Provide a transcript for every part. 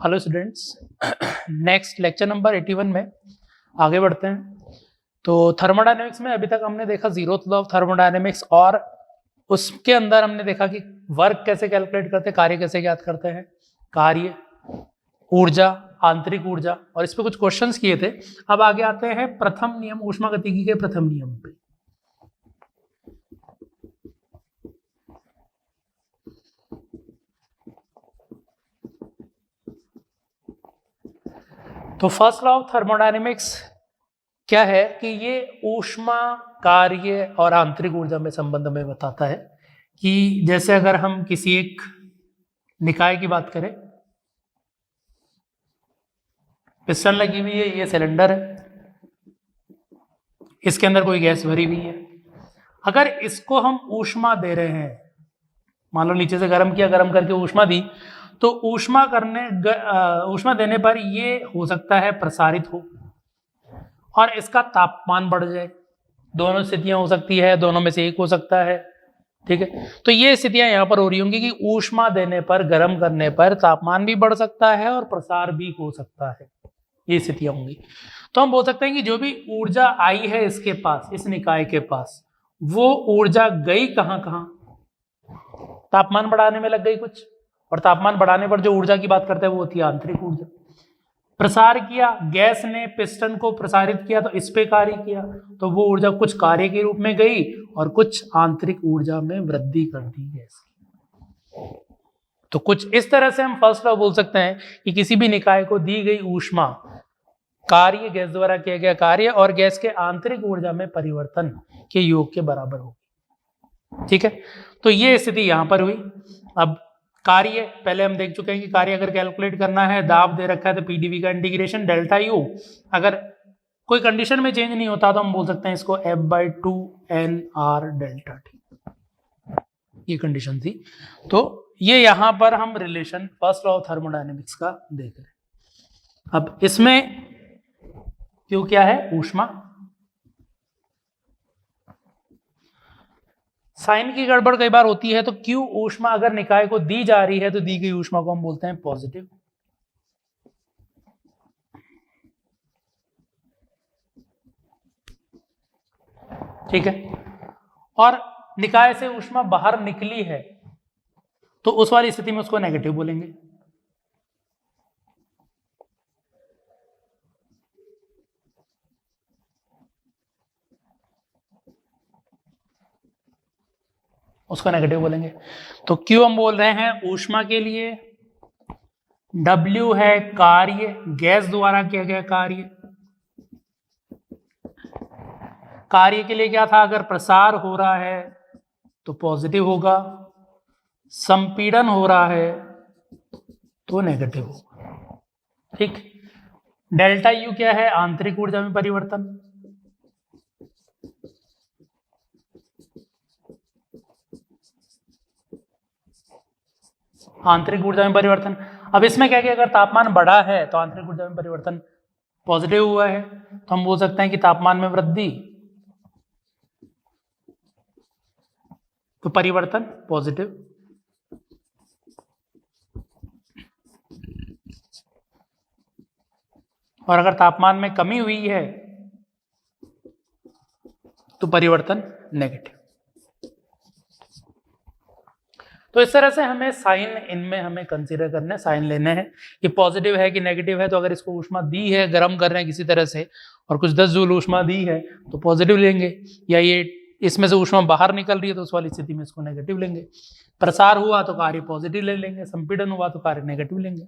Hello students, next lecture number 81 में आगे बढ़ते हैं। तो थर्मोडायनेमिक्स में अभी तक हमने देखा जीरोथ लॉ ऑफ थर्मोडायनेमिक्स, और उसके अंदर हमने देखा कि वर्क कैसे कैलकुलेट करते हैं, कार्य कैसे ज्ञात करते हैं, कार्य, ऊर्जा, आंतरिक ऊर्जा, और इस पे कुछ क्वेश्चंस किए थे। अब आगे आते हैं प्रथम नियम, ऊष्मागतिकी के प्रथम नियम पे। तो फर्स्ट लॉ ऑफ थर्मोडायनेमिक्स क्या है कि ये ऊष्मा, कार्य और आंतरिक ऊर्जा में संबंध में बताता है कि जैसे अगर हम किसी एक निकाय की बात करें, पिस्टन लगी हुई है, ये सिलेंडर है, इसके अंदर कोई गैस भरी हुई है। अगर इसको हम ऊष्मा दे रहे हैं, मान लो नीचे से गर्म किया, गर्म करके ऊष्मा दी, तो ऊष्मा देने पर ये हो सकता है प्रसारित हो और इसका तापमान बढ़ जाए। दोनों स्थितियां हो सकती है, दोनों में से एक हो सकता है। ठीक है, तो ये स्थितियां यहाँ पर हो रही होंगी कि ऊष्मा देने पर, गर्म करने पर तापमान भी बढ़ सकता है और प्रसार भी हो सकता है, ये स्थितियां होंगी। तो हम बोल सकते हैं कि जो भी ऊर्जा आई है इसके पास, इस निकाय के पास, वो ऊर्जा गई कहाँ कहाँ? तापमान बढ़ाने में लग गई कुछ, और तापमान बढ़ाने पर जो ऊर्जा की बात करते हैं वो होती है आंतरिक ऊर्जा। प्रसार किया, गैस ने पिस्टन को प्रसारित किया तो इस पे कार्य किया, तो वो ऊर्जा कुछ कार्य के रूप में गई और कुछ आंतरिक ऊर्जा में वृद्धि कर दी गैस की। तो कुछ इस तरह से हम फर्स्ट लॉ बोल सकते हैं कि किसी भी निकाय को दी गई ऊष्मा, कार्य, गैस द्वारा किया गया कार्य और गैस के आंतरिक ऊर्जा में परिवर्तन के योग के बराबर होगी। ठीक है, तो ये स्थिति यहां पर हुई। अब कार्य पहले हम देख चुके हैं कि कार्य अगर कैलकुलेट करना है, दाब दे रखा है तो पीडीवी का इंटीग्रेशन डेल्टा यू, अगर कोई कंडीशन में चेंज नहीं होता तो हम बोल सकते हैं इसको F/2 NR डेल्टा टी, ये कंडीशन थी। तो ये यहां पर हम relation first law of thermodynamics का देख रहे हैं। अब इसमें क्यों क्या है? ऊष्मा। साइन की गड़बड़ कई बार होती है, तो क्यू ऊष्मा अगर निकाय को दी जा रही है तो दी गई ऊष्मा को हम बोलते हैं पॉजिटिव। ठीक है, और निकाय से ऊष्मा बाहर निकली है तो उस वाली स्थिति में उसको नेगेटिव बोलेंगे। उसको नेगेटिव बोलेंगे। तो क्यू हम बोल रहे हैं ऊष्मा के लिए, W है कार्य, गैस द्वारा किया गया कार्य। कार्य के लिए क्या था? अगर प्रसार हो रहा है तो पॉजिटिव होगा, संपीड़न हो रहा है तो नेगेटिव होगा। ठीक, डेल्टा यू क्या है? आंतरिक ऊर्जा में परिवर्तन। आंतरिक ऊर्जा में परिवर्तन। अब इसमें क्या कि अगर तापमान बढ़ा है तो आंतरिक ऊर्जा में परिवर्तन पॉजिटिव हुआ है, तो हम बोल सकते हैं कि तापमान में वृद्धि तो परिवर्तन पॉजिटिव। और अगर तापमान में कमी हुई है तो परिवर्तन नेगेटिव। तो इस तरह से हमें साइन इनमें हमें कंसीडर करने, साइन लेने हैं कि पॉजिटिव है कि नेगेटिव है। तो अगर इसको ऊष्मा दी है, गर्म कर रहे हैं किसी तरह से, और कुछ 10 जूल ऊष्मा दी है तो पॉजिटिव लेंगे, या ये इसमें से ऊष्मा बाहर निकल रही है तो उस वाली स्थिति में इसको नेगेटिव लेंगे। प्रसार हुआ तो कार्य पॉजिटिव ले लेंगे, संपीड़न हुआ तो कार्य नेगेटिव लेंगे।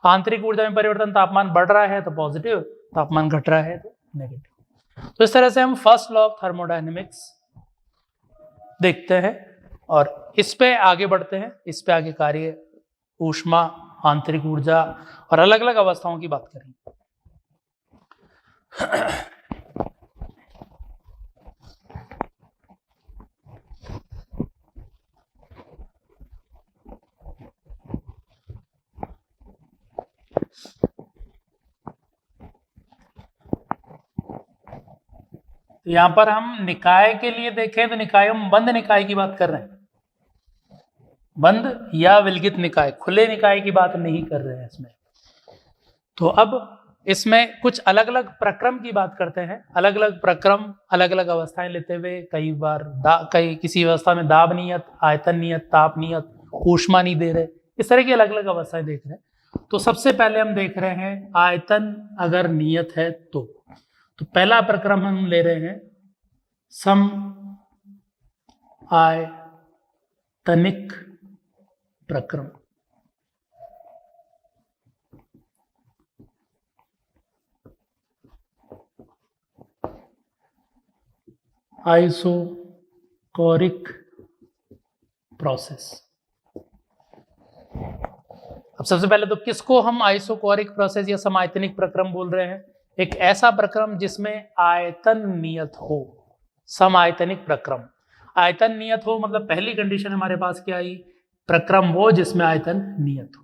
आंतरिक ऊर्जा में परिवर्तन, तापमान बढ़ रहा है तो पॉजिटिव, तापमान घट रहा है तो नेगेटिव। तो इस तरह से हम फर्स्ट लॉ ऑफ थर्मोडायनेमिक्स देखते हैं और इस पे आगे बढ़ते हैं। इस पे आगे कार्य, ऊष्मा, आंतरिक ऊर्जा और अलग अलग अवस्थाओं की बात करेंगे। तो यहां पर हम निकाय के लिए देखें तो निकाय, हम बंद निकाय की बात कर रहे हैं, बंद या विलगित निकाय, खुले निकाय की बात नहीं कर रहे हैं इसमें। तो अब इसमें कुछ अलग अलग प्रक्रम की बात करते हैं। अलग अलग प्रक्रम अलग अलग अवस्थाएं लेते हुए, कई बार कई किसी अवस्था में दाब नियत, आयतन नियत, ताप नियत, ऊष्मा नहीं दे रहे, इस तरह की अलग अलग अवस्थाएं देख रहे हैं। तो सबसे पहले हम देख रहे हैं आयतन अगर नियत है तो पहला प्रक्रम हम ले रहे हैं सम आयतनिक प्रक्रम। Isochoric process. अब सबसे पहले तो किसको हम आइसोकोरिक प्रोसेस या समायतनिक प्रक्रम बोल रहे हैं? एक ऐसा प्रक्रम जिसमें आयतन नियत हो, समायतनिक प्रक्रम। आयतन नियत हो मतलब पहली कंडीशन हमारे पास क्या आई? प्रक्रम वो जिसमें आयतन नियत हो।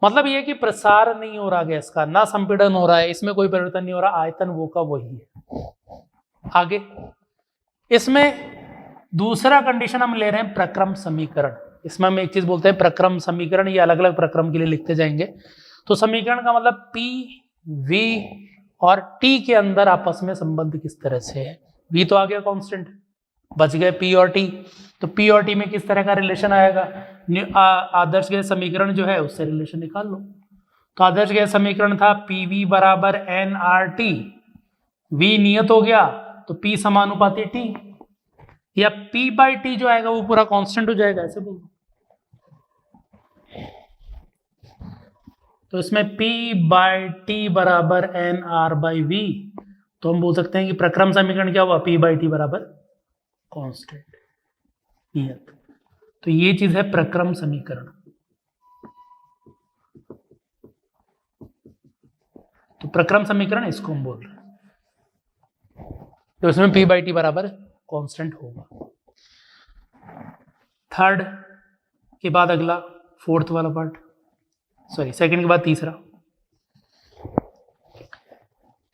मतलब ये कि प्रसार नहीं हो रहा गैस का, ना संपीड़न हो रहा है, इसमें कोई परिवर्तन नहीं हो रहा, आयतन वो का वही है। आगे इसमें दूसरा कंडीशन हम ले रहे हैं प्रक्रम समीकरण। इसमें हम एक चीज बोलते हैं प्रक्रम समीकरण, ये अलग अलग प्रक्रम के लिए लिखते जाएंगे। तो समीकरण का मतलब P, V और T के अंदर आपस में संबंध किस तरह से है। V तो आ गया कांस्टेंट, बच गए P और T। तो P और T में किस तरह का रिलेशन आएगा? आदर्श गैस समीकरण जो है उससे रिलेशन निकाल लो। तो आदर्श गैस समीकरण था PV बराबर nRT, V नियत हो गया तो P समानुपाती T, या P बाई T जो आएगा वो पूरा कांस्टेंट हो जाएगा, ऐसे बोलो। तो इसमें P बाई T बराबर nR बाई V, तो हम बोल सकते हैं कि प्रक्रम समीकरण क्या हुआ? P बाई T बराबर कांस्टेंट नियत। तो ये चीज है प्रक्रम समीकरण। तो प्रक्रम समीकरण इसको हम बोल रहे हैं। तो इसमें P बाई T बराबर कांस्टेंट होगा। थर्ड के बाद अगला फोर्थ वाला पार्ट, सॉरी सेकंड के बाद तीसरा।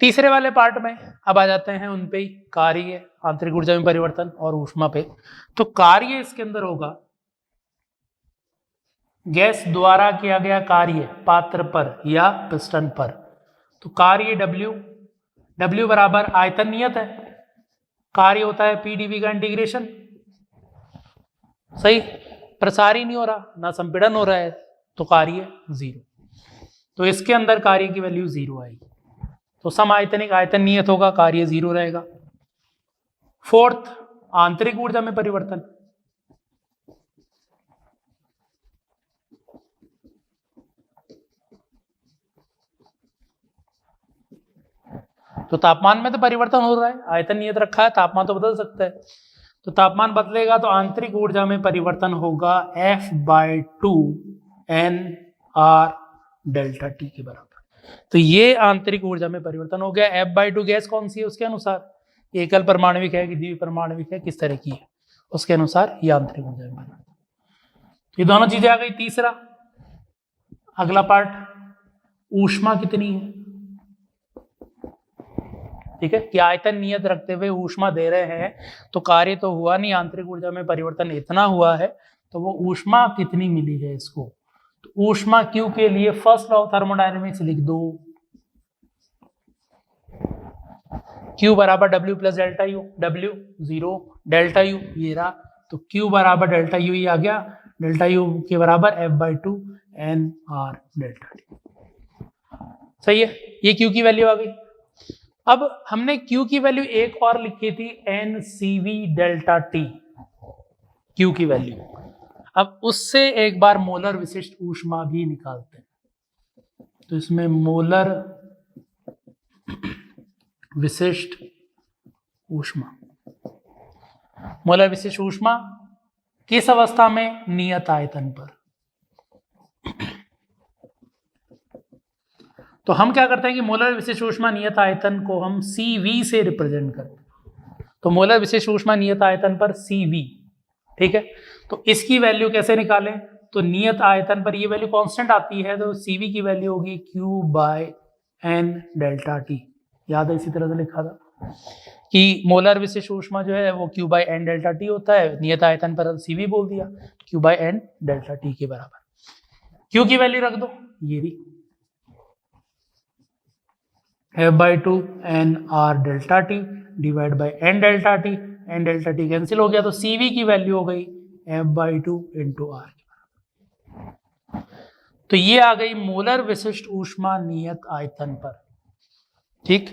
तीसरे वाले पार्ट में अब आ जाते हैं उन पे ही, कार्य, आंतरिक ऊर्जा में परिवर्तन और ऊष्मा पे। तो कार्य इसके अंदर होगा गैस द्वारा किया गया कार्य पात्र पर या पिस्टन पर। तो कार्य W बराबर आयतन नियत है, कार्य होता है PdV का इंटीग्रेशन। सही, प्रसार ही नहीं हो रहा, ना संपीड़न हो रहा है, तो कार्य 0। तो इसके अंदर कार्य की वैल्यू 0 आएगी। तो समायतनिक आयतन नियत होगा, कार्य 0 रहेगा। फोर्थ, आंतरिक ऊर्जा में परिवर्तन। तो तापमान में तो परिवर्तन हो रहा है, आयतन नियत रखा है, तापमान तो बदल सकता है। तो तापमान बदलेगा तो आंतरिक ऊर्जा में परिवर्तन होगा F/2 nR डेल्टा T के बराबर। तो ये आंतरिक ऊर्जा में परिवर्तन हो गया। F/2 गैस कौन सी है उसके अनुसार, एकल परमाणविक है कि द्विपरमाणविक है, किस तरह की है, उसके अनुसार ये आंतरिक ऊर्जा में परिवर्तन। ये दोनों चीजें आ गई। तीसरा अगला पार्ट, ऊष्मा कितनी है। ठीक है, कि आयतन नियत रखते हुए ऊष्मा दे रहे हैं, तो कार्य तो हुआ नहीं, आंतरिक ऊर्जा में परिवर्तन इतना हुआ है, तो वो ऊष्मा कितनी मिली है इसको। तो ऊष्मा Q के लिए फर्स्ट लॉ ऑफ थर्मोडायनेमिक्स लिख दो, Q बराबर W plus delta U, W 0, delta U ये रहा, तो Q बराबर डेल्टा U ये आ गया, डेल्टा U के बराबर F/2 nR डेल्टा T। सही है, ये Q की वैल्यू आ गई। अब हमने Q की वैल्यू एक और लिखी थी NCV डेल्टा T, Q की वैल्यू। अब उससे एक बार मोलर विशिष्ट ऊष्मा भी निकालते हैं। तो इसमें मोलर विशिष्ट ऊष्मा, मोलर विशिष्ट ऊष्मा किस अवस्था में? नियत आयतन पर। तो हम क्या करते हैं कि मोलर विशिष्ट ऊष्मा नियत आयतन को हम CV से रिप्रेजेंट करते हैं। तो मोलर विशिष्ट ऊष्मा नियत आयतन पर CV, ठीक है। तो इसकी वैल्यू कैसे निकालें? तो नियत आयतन पर ये वैल्यू कांस्टेंट आती है, तो CV की वैल्यू होगी Q by N delta T। याद है, इसी तरह से लिखा था कि मोलर विशिष्ट ऊष्मा जो है वो Q by N delta T होता है, नियत आयतन पर CV बोल दिया, Q by N delta T के बराबर। क्यू की वैल्यू रख दो, ये भी f/2 n r delta T divide by n delta T, n delta T cancel हो गया, तो CV की वैल्यू हो गई f/2 इंटू आर। तो ये आ गई मोलर विशिष्ट ऊष्मा नियत आयतन पर। ठीक,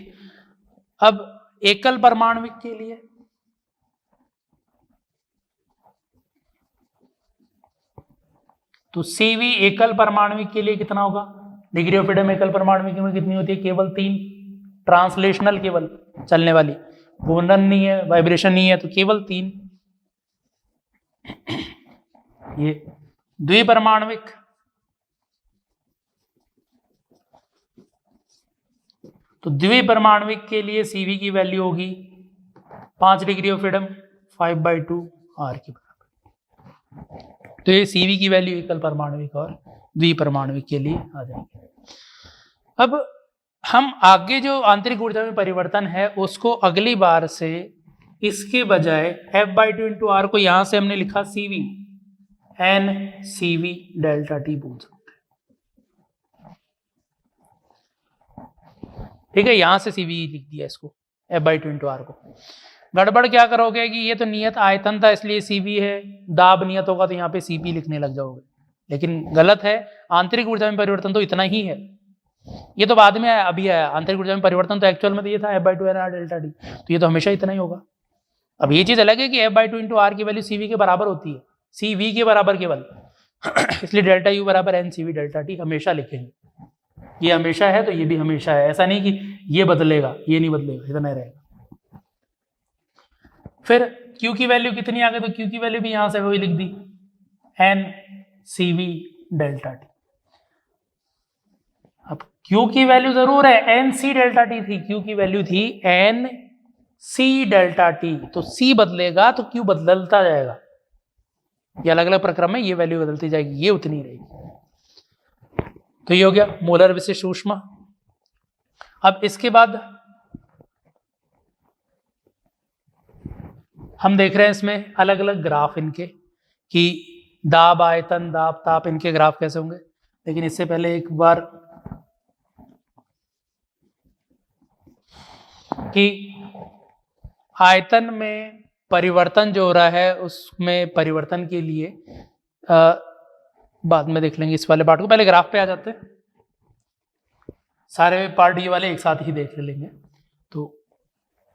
अब एकल परमाणविक के लिए तो CV एकल परमाणविक के लिए कितना होगा, डिग्री ऑफ फ्रीडम एकल परमाणविक में कितनी होती है, केवल 3, ट्रांसलेशनल केवल चलने वाली, घूर्णन नहीं है, वाइब्रेशन नहीं है, तो केवल 3। ये द्विपरमाणविक, तो द्विपरमाणविक के लिए CV की वैल्यू होगी 5 डिग्री ऑफ फ्रीडम 5/2 R के बराबर। तो ये CV की वैल्यू एकल परमाणविक और द्विपरमाणविक के लिए आ जाएगी। अब हम आगे जो आंतरिक ऊर्जा में परिवर्तन है उसको अगली बार से इसके बजाय f/2 इंटू आर को यहां से हमने लिखा CV n CV delta T बोल सकते हैं। ठीक है, यहां से CV लिख दिया इसको f/2 इंटू आर को। गड़बड़ क्या करोगे कि ये तो नियत आयतन था इसलिए CV है, दाब नियत होगा तो यहाँ पे CP लिखने लग जाओगे, लेकिन गलत है। आंतरिक ऊर्जा में परिवर्तन तो इतना ही है, ये तो बाद में आया, अभी आया। आंतरिक ऊर्जा में परिवर्तन तो एक्चुअल में तो ये था f/2 n r delta T, तो ये तो हमेशा इतना ही होगा। अब ये चीज अलग है कि f/2 इंटू आर की वैल्यू CV के बराबर होती है, CV के बराबर केवल इसलिए डेल्टा U बराबर n CV डेल्टा टी हमेशा लिखेंगे। ये हमेशा है तो ये भी हमेशा है, ऐसा नहीं कि ये बदलेगा, ये नहीं बदलेगा, इतना ही रहेगा। फिर Q की वैल्यू कितनी आ गई, तो Q की वैल्यू भी यहां से वही लिख दी n CV डेल्टा टी। अब Q की वैल्यू जरूर है NC डेल्टा टी थी, Q की वैल्यू थी NC डेल्टा टी, तो C बदलेगा तो Q बदलता जाएगा। ये अलग अलग प्रक्रम में ये वैल्यू बदलती जाएगी, ये उतनी रहेगी। तो ये हो गया मोलर विशिष्ट ऊष्मा। अब इसके बाद हम देख रहे हैं इसमें अलग अलग ग्राफ इनके, कि दाब आयतन दाब ताप इनके ग्राफ कैसे होंगे। लेकिन इससे पहले एक बार कि आयतन में परिवर्तन जो हो रहा है उसमें परिवर्तन के लिए बाद में देख लेंगे इस वाले पार्ट को, पहले ग्राफ पे आ जाते हैं। सारे पार्ट ये वाले एक साथ ही देख लेंगे। तो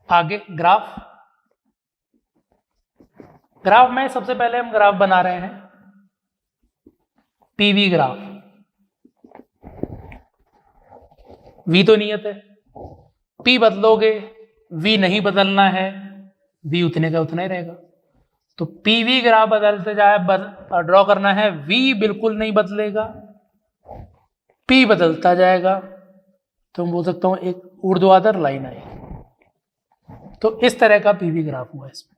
आगे ग्राफ में सबसे पहले हम ग्राफ बना रहे हैं PV ग्राफ। V तो नियत है, P बदलोगे V नहीं बदलना है, V उतने का उतना ही रहेगा। तो PV ग्राफ बदलते जाए, ड्रॉ करना है, V बिल्कुल नहीं बदलेगा, P बदलता जाएगा, तो मैं बोल सकता हूं एक ऊर्ध्वाधर लाइन आएगी। तो इस तरह का PV ग्राफ हुआ इसमें।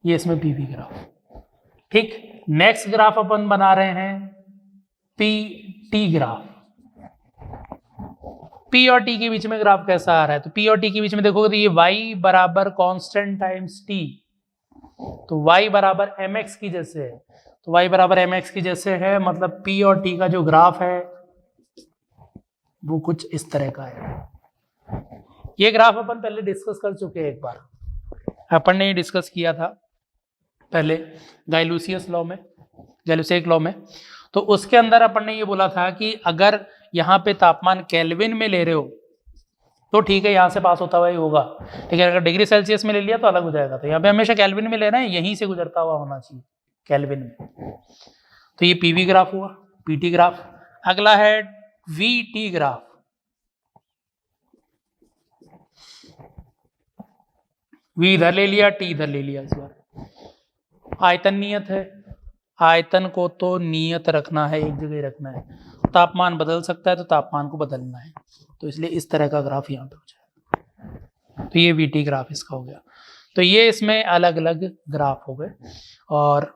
ये इसमें PV ग्राफ। ठीक, नेक्स्ट ग्राफ अपन बना रहे हैं PT ग्राफ। P और T के बीच में ग्राफ कैसा आ रहा है, तो P और T के बीच में देखोगे तो ये y बराबर कांस्टेंट टाइम्स T, तो y बराबर mx की जैसे है, तो y बराबर mx की जैसे है, मतलब P और T का जो ग्राफ है वो कुछ इस तरह का है। ये ग्राफ अपन पहले डिस्कस कर चुके हैं, एक बार अपन ने डिस्कस किया था पहले गाइलूसियस लॉ में, गैलुसियक लॉ में। तो उसके अंदर अपन ने ये बोला था कि अगर यहाँ पे तापमान केल्विन में ले रहे हो तो ठीक है, यहाँ से पास होता हुआ ही होगा, लेकिन अगर डिग्री सेल्सियस में ले लिया तो अलग हो जाएगा। तो यहाँ पे हमेशा केल्विन में लेना है, यहीं से गुजरता हुआ होना चाहिए केल्विन में। तो ये PV ग्राफ हुआ, PT ग्राफ। अगला है VT ग्राफ। V इधर ले लिया, T इधर ले लिया। इस बार आयतन नियत है, आयतन को तो नियत रखना है, एक जगह रखना है। तापमान बदल सकता है तो तापमान को बदलना है, तो इसलिए इस तरह का ग्राफ यहाँ पे हो जाएगा। तो ये VT ग्राफ इसका हो गया। तो ये इसमें अलग अलग ग्राफ हो गए, और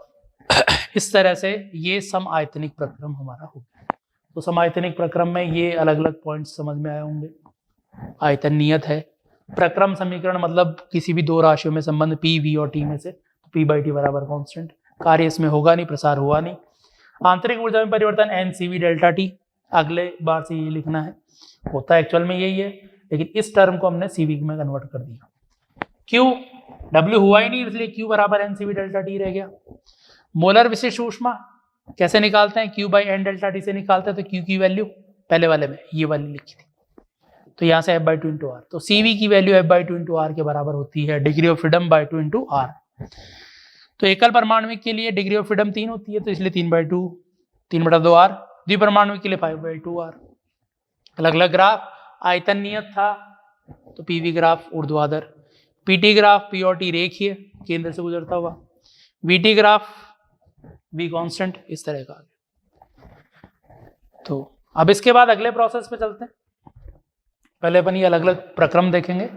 इस तरह से ये सम आयतनिक प्रक्रम हमारा हो गया। तो सम आयतनिक प्रक्रम में ये अलग अलग पॉइंट्स समझ में आए होंगे। आयतन नियत है, प्रक्रम समीकरण मतलब किसी भी दो राशियों में संबंध P, V और T में से P/T बराबर कांस्टेंट, कार्य इसमें होगा नहीं, प्रसार हुआ नहीं। आंतरिक ऊर्जा में परिवर्तन NCV डेल्टा टी, अगले बार से ये लिखना है, होता है एक्चुअल में यही है, लेकिन इस टर्म को हमने CV में कन्वर्ट कर दिया। Q, W हुआ ही नहीं इसलिए Q बराबर NCV डेल्टा टी रह गया। मोलर विशिष्ट ऊष्मा कैसे निकालते हैं? Q/N डेल्टा टी से निकालते हैं। तो Q की वैल्यू पहले वाले में ये वाली लिखी थी, तो यहाँ से F/2 इंटू आर, तो CV की वैल्यू F/2 इंटू आर के बराबर होती है degree of freedom by 2 into आर। तो एकल परमाणु के लिए डिग्री ऑफ फ्रीडम 3 होती है, तो इसलिए 3/2, 3/2 आर। द्विपरमाणु के लिए 5/2 आर। अलग अलग ग्राफ, आयतन नियत था तो PV ग्राफ ऊर्ध्वाधर, PT ग्राफ P और T रेखीय केंद्र से गुजरता हुआ, VT ग्राफ V कांस्टेंट, इस तरह का। तो अब इसके बाद अगले प्रोसेस पे चलते हैं। पहले अपन ये अलग अलग प्रक्रम देखेंगे।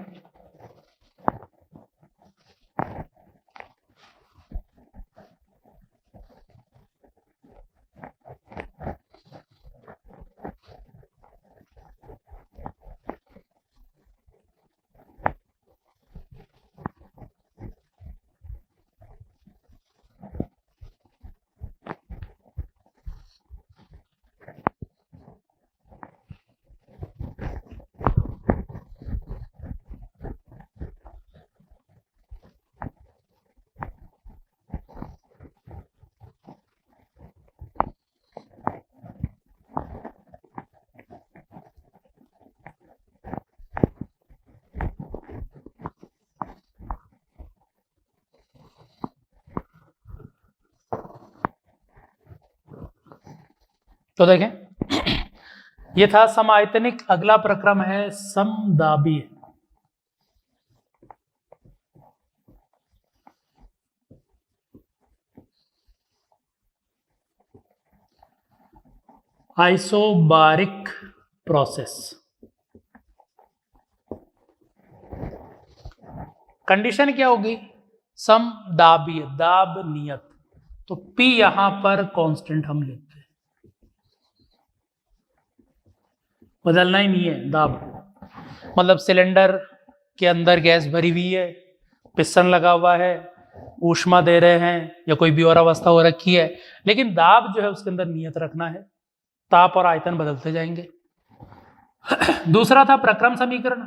तो देखें, ये था समायतनिक। अगला प्रक्रम है समदाबीय। Isobaric process. कंडीशन क्या होगी? समदाबीय, दाब नियत। तो P यहां पर कांस्टेंट हम लेते हैं, बदलना ही नहीं है दाब। मतलब सिलेंडर के अंदर गैस भरी हुई है, पिस्टन लगा हुआ है, ऊष्मा दे रहे हैं या कोई भी और अवस्था हो रखी है, लेकिन दाब जो है उसके अंदर नियत रखना है, ताप और आयतन बदलते जाएंगे। दूसरा था प्रक्रम समीकरण।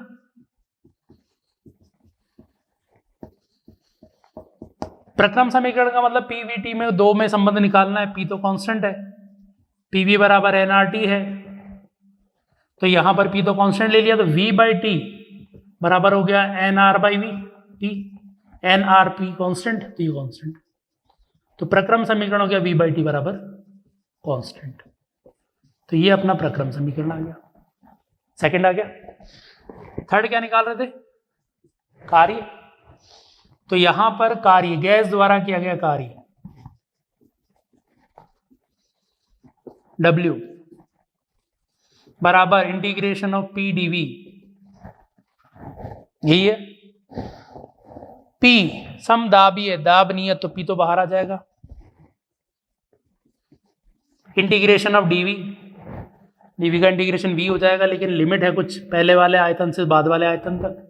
प्रक्रम समीकरण का मतलब PVT में दो में संबंध निकालना है। P तो कांस्टेंट है, PV बराबर nRT है, तो यहां पर P तो कांस्टेंट ले लिया, तो V/T बराबर हो गया nR/V, T, nRP कांस्टेंट, तो ये कांस्टेंट। तो प्रक्रम समीकरण हो गया V/T बराबर कांस्टेंट। तो ये अपना प्रक्रम समीकरण आ गया। सेकंड आ गया। थर्ड क्या निकाल रहे थे? कार्य। तो यहां पर कार्य गैस द्वारा किया गया कार्य W बराबर इंटीग्रेशन ऑफ P dV, यही है। P समदाबीय, दाब नियत, तो P तो बाहर आ जाएगा। इंटीग्रेशन ऑफ dV, dV का इंटीग्रेशन V हो जाएगा, लेकिन लिमिट है कुछ पहले वाले आयतन से बाद वाले आयतन तक,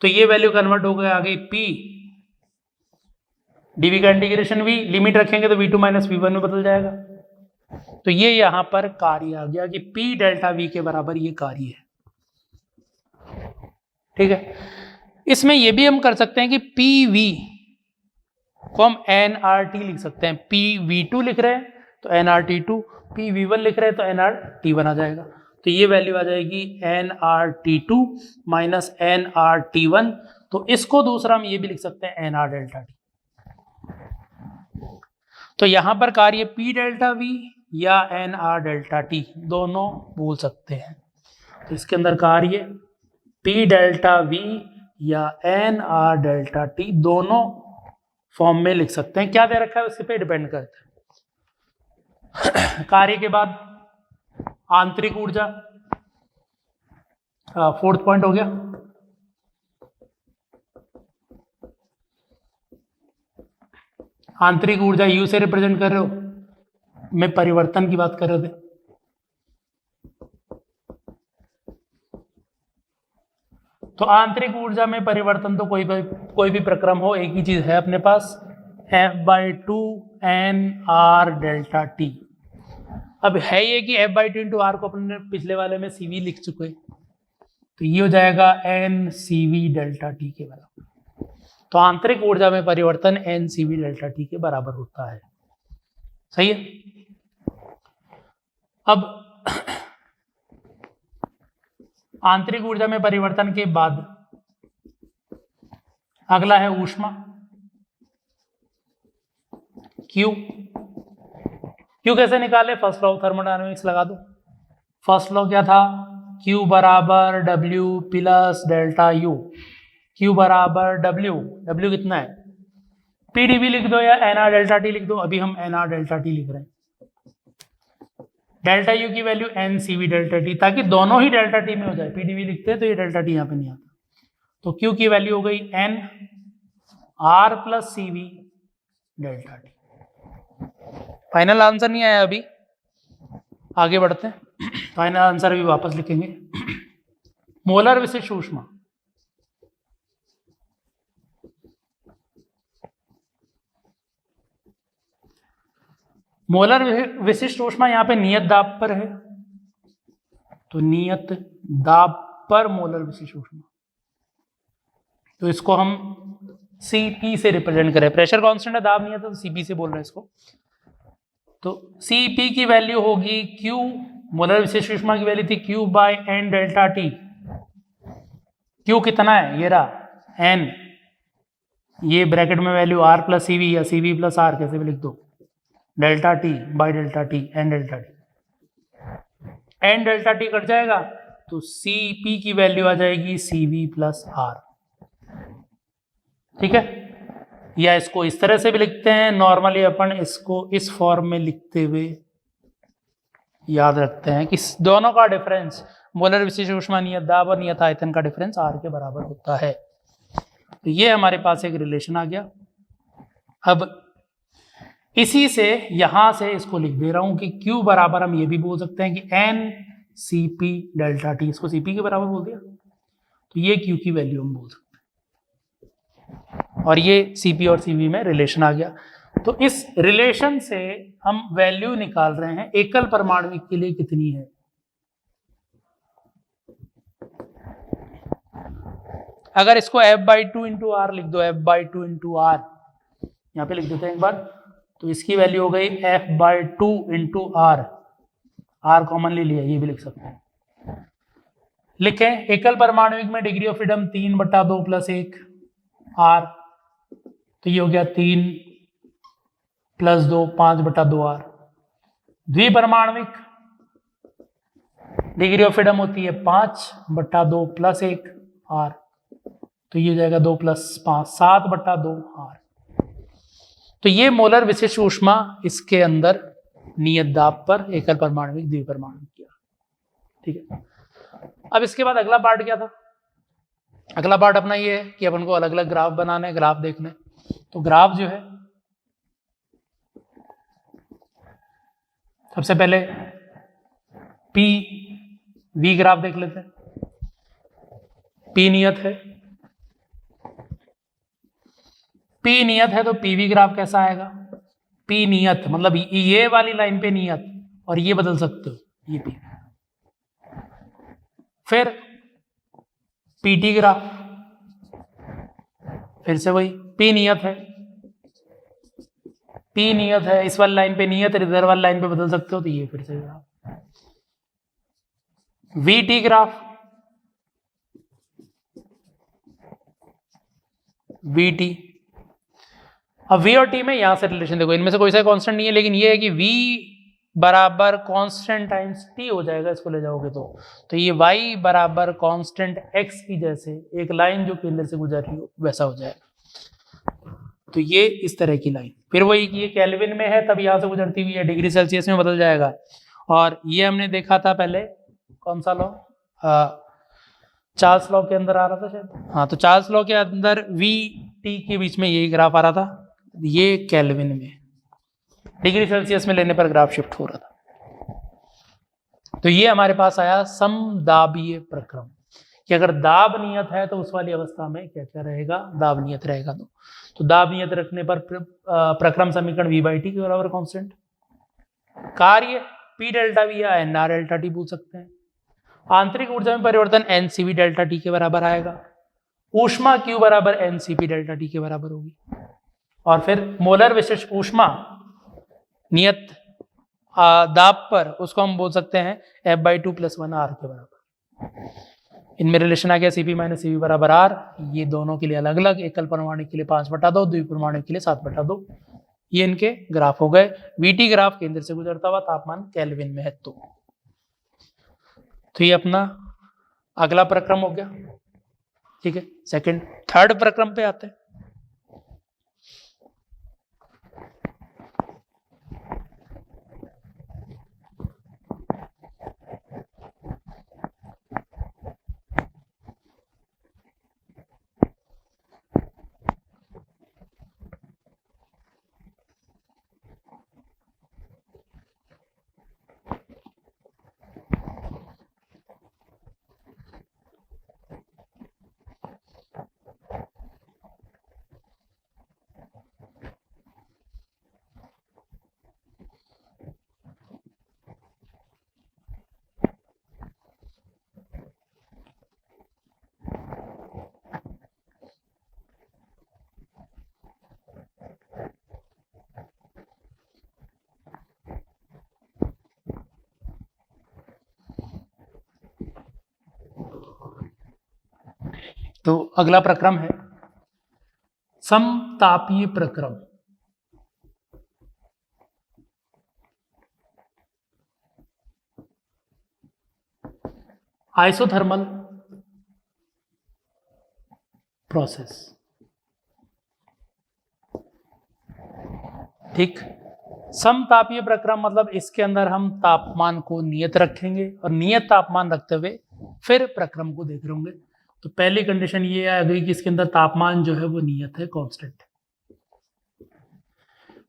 तो ये वैल्यू कन्वर्ट हो गया, आ गई P, dV का इंटीग्रेशन V, लिमिट रखेंगे तो V2 माइनस V1 में बदल जाएगा। तो ये यहां पर कार्य आ गया कि P डेल्टा V के बराबर ये कार्य है। ठीक है, इसमें ये भी हम कर सकते हैं कि PV को हम nRT लिख सकते हैं। PV2 लिख रहे हैं तो nRT2, PV1 लिख रहे हैं तो nRT1 आ जाएगा। तो ये वैल्यू आ जाएगी nRT2 माइनस nRT1। तो इसको दूसरा हम ये भी लिख सकते हैं nR डेल्टा T। तो यहां पर कार्य P डेल्टा V या nR डेल्टा T दोनों बोल सकते हैं। तो इसके अंदर कार्य P डेल्टा V या nR डेल्टा T दोनों फॉर्म में लिख सकते हैं। क्या दे रखा है उसके पे डिपेंड करता है। कार्य के बाद आंतरिक ऊर्जा, फोर्थ पॉइंट हो गया। आंतरिक ऊर्जा U से रिप्रेजेंट कर रहे हो, मैं परिवर्तन की बात कर रहे थे। तो आंतरिक ऊर्जा में परिवर्तन तो कोई भी प्रक्रम हो, एक ही चीज है अपने पास, F/2 NR डेल्टा टी। अब है ये कि F/2 इंटू आर को अपने पिछले वाले में CV लिख चुके, तो ये हो जाएगा NCV डेल्टा टी के बराबर। तो आंतरिक ऊर्जा में परिवर्तन NCV डेल्टा टी के बराबर होता है। सही है। अब आंतरिक ऊर्जा में परिवर्तन के बाद अगला है ऊष्मा, Q कैसे निकाले? फर्स्ट लॉ ऑफ थर्मोडायनामिक्स लगा दो। फर्स्ट लॉ क्या था? Q बराबर W plus delta U। Q बराबर W कितना है? PdV लिख दो या NR डेल्टा T लिख दो। अभी हम NR डेल्टा T लिख रहे हैं। डेल्टा U की वैल्यू NCV डेल्टा T, ताकि दोनों ही डेल्टा T में हो जाए। PdV लिखते हैं तो ये डेल्टा T यहाँ पे नहीं आता, तो Q की वैल्यू हो गई N R plus CV delta T। Final answer नहीं आया अभी, आगे बढ़ते हैं। फाइनल आंसर अभी वापस लिखेंगे। मोलर विशिष्ट ऊष्मा, मोलर विशिष्ट ऊष्मा यहाँ पे नियत दाब पर है, तो नियत दाब पर मोलर विशिष्ट ऊष्मा, तो इसको हम Cp से रिप्रेजेंट करें। प्रेशर कांस्टेंट है, दाब नियत है, तो Cp से बोल रहे हैं इसको। तो Cp की वैल्यू होगी Q, मोलर विशिष्ट ऊष्मा की वैल्यू थी Q by N delta T। Q कितना है? ये रहा N, ये ब्रैकेट में वैल्यू R प्लस CV या CV प्लस R कैसे भी लिख दो, delta T by delta T, N delta T। N delta T cut जाएगा तो Cp की वैल्यू आ जाएगी CV प्लस R। ठीक है, या इसको इस तरह से भी लिखते हैं। नॉर्मली अपन इसको इस फॉर्म में लिखते हुए याद रखते हैं कि दोनों का डिफरेंस, मोलर विशिष्ट ऊष्मा नियत दाब और नियत आयतन का डिफरेंस R के बराबर होता है। तो ये हमारे पास एक रिलेशन आ गया। अब इसी से यहां से इसको लिख दे रहा हूं कि Q बराबर, हम ये भी बोल सकते हैं कि NCP डेल्टा T, इसको CP के बराबर बोल दिया, तो ये Q की वैल्यू हम बोल सकते हैं, और ये Cp और Cv में रिलेशन आ गया। तो इस रिलेशन से हम वैल्यू निकाल रहे हैं एकल परमाणुक के लिए कितनी है। अगर इसको F/2 इंटू आर लिख दो, F/2 इंटू आर यहां पे लिख देते हैं एक बार, तो इसकी वैल्यू हो गई F/2 into are. Are common ले लिया, ये भी लिख सकते हैं। लिखें एकल परमाणुक में degree of freedom 3/2 plus 1 R, तो ये हो गया 3 प्लस 2 5/2 R। द्विपरमाणुक डिग्री ऑफ फ्रीडम होती है 5/2 प्लस 1 R, तो ये हो जाएगा 2 प्लस 5 7/2 R। तो ये मोलर विशिष्ट ऊष्मा इसके अंदर नियत दाब पर एकल परमाणुक द्विपरमाणुक किया। ठीक है, अब इसके बाद अगला पार्ट क्या था? अगला पार्ट अपना ये है कि अपन को अलग अलग ग्राफ बनाने हैं, ग्राफ देखने। तो ग्राफ जो है, सबसे पहले PV ग्राफ देख लेते हैं। P नियत है, P नियत है तो PV ग्राफ कैसा आएगा? P नियत मतलब ये वाली लाइन पे नियत, और ये बदल सकते हो, ये P। फिर PT ग्राफ, फिर से वही P नियत है, P नियत है, इस वाली लाइन पे नियत है, इधर वाली लाइन पे बदल सकते हो, तो ये फिर से ग्राफ। VT graph, VT। अब V और T में यहां से रिलेशन देखो, इनमें से कोई सा कांस्टेंट नहीं है, लेकिन ये है कि V बराबर कांस्टेंट टाइम्स T हो जाएगा, इसको ले जाओगे तो ये Y बराबर कांस्टेंट X की जैसे एक लाइन जो केंद्र से गुजर रही हो वैसा हो जाएगा। तो ये इस तरह की लाइन, फिर वही कि ये केल्विन में है तब यहां से गुजरती हुई है, डिग्री सेल्सियस में बदल जाएगा। और ये हमने देखा था पहले, कौन सा लॉ, चार्ल्स लॉ के अंदर आ रहा था शायद, हाँ, तो चार्ल्स लॉ के अंदर VT के बीच में यही ग्राफ आ रहा था, ये केल्विन में, डिग्री सेल्सियस में लेने पर ग्राफ शिफ्ट हो रहा था। तो ये हमारे पास आया समदाबीय प्रक्रम, कि अगर दाब नियत है तो उस वाली अवस्था में क्या क्या रहेगा, दाब नियत रहेगा। तो दाब नियत रखने पर प्रक्रम समीकरण v/t के बराबर कांस्टेंट, कार्य p डेल्टा v या nr डेल्टा t पूछ सकते हैं। आंतरिक ऊर्जा में परिवर्तन ncv डेल्टा t के बराबर आएगा। ऊष्मा q बराबर ncp डेल्टा t के बराबर होगी। और फिर मोलर विशिष्ट ऊष्मा नियत दाब पर उसको हम बोल सकते हैं F/2 + 1 R के बराबर। इनमें रिलेशन आ गया Cp - Cv बराबर R। ये दोनों के लिए अलग अलग, एकल परमाणु के लिए 5/2, द्विपरमाणु के लिए 7/2। ये इनके ग्राफ हो गए। VT ग्राफ केंद्र से गुजरता हुआ तापमान केल्विन में है। तो ये अपना अगला प्रक्रम हो गया। ठीक है, थर्ड प्रक्रम पे आते हैं। तो अगला प्रक्रम है समतापीय प्रक्रम। Isothermal process. ठीक, समतापीय प्रक्रम मतलब इसके अंदर हम तापमान को नियत रखेंगे और नियत तापमान रखते हुए फिर प्रक्रम को देख रहे होंगे। तो पहली कंडीशन ये आ गई कि इसके अंदर तापमान जो है वो नियत है, कांस्टेंट।